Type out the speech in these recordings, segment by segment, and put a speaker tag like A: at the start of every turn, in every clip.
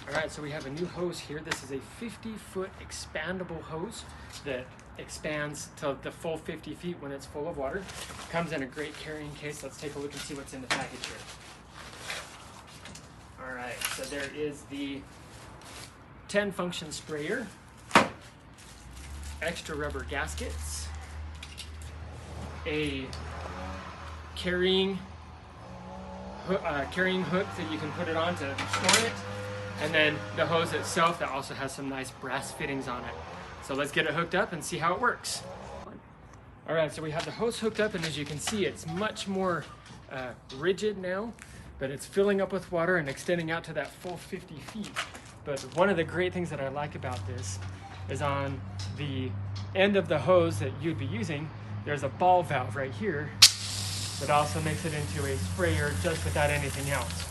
A: All right, so we have a new hose here. This is a 50-foot expandable hose that expands to the full 50 feet when it's full of water. Comes in a great carrying case. Let's take a look and see what's in the package here. All right, so there is the 10-function sprayer, extra rubber gaskets, a carrying hook that you can put it on to store it, and then the hose itself that also has some nice brass fittings on it. So let's get it hooked up and see how it works. All right, so we have the hose hooked up, and as you can see, it's much more rigid now, but it's filling up with water and extending out to that full 50 feet. But one of the great things that I like about this is on the end of the hose that you'd be using, there's a ball valve right here that also makes it into a sprayer just without anything else.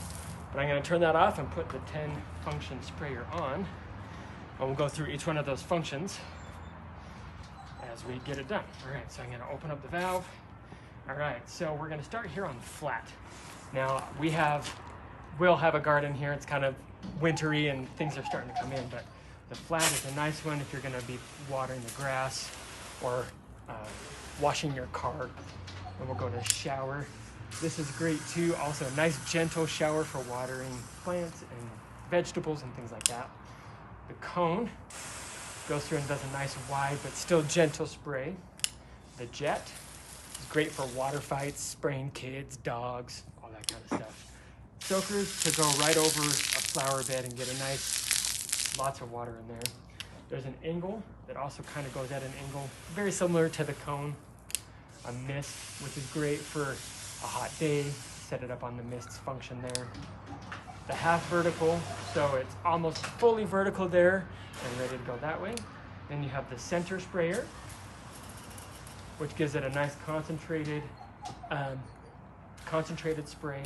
A: But I'm going to turn that off and put the 10-function sprayer on, and we'll go through each one of those functions as we get it done. All right, so I'm going to open up the valve. All right, so we're going to start here on flat. Now we'll have a garden here. It's kind of wintry and things are starting to come in, but the flat is a nice one if you're going to be watering the grass or washing your car. And we'll go to shower. This is great too. Also a nice gentle shower for watering plants and vegetables and things like that. The cone goes through and does a nice wide but still gentle spray. The jet is great for water fights, spraying kids, dogs, all that kind of stuff. Soakers to go right over a flower bed and get a nice, lots of water in there. There's an angle that also kind of goes at an angle, very similar to the cone. A mist, which is great for a hot day. Set it up on the mist's function there. The half vertical, so it's almost fully vertical there and ready to go that way. Then you have the center sprayer, which gives it a nice concentrated spray.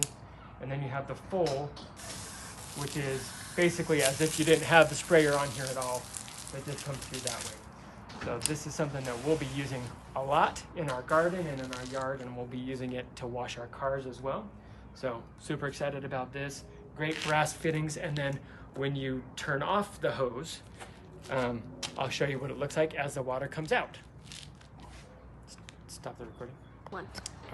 A: And then you have the full, which is basically as if you didn't have the sprayer on here at all. It just comes through that way. So this is something that we'll be using a lot in our garden and in our yard, and we'll be using it to wash our cars as well. So super excited about this. Great brass fittings, and then when you turn off the hose, I'll show you what it looks like as the water comes out. Stop the recording.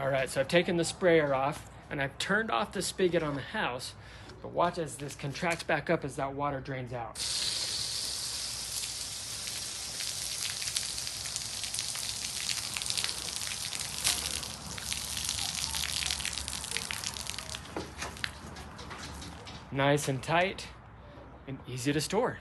A: All right, so I've taken the sprayer off, and I've turned off the spigot on the house, but watch as this contracts back up as that water drains out. Nice and tight and easy to store.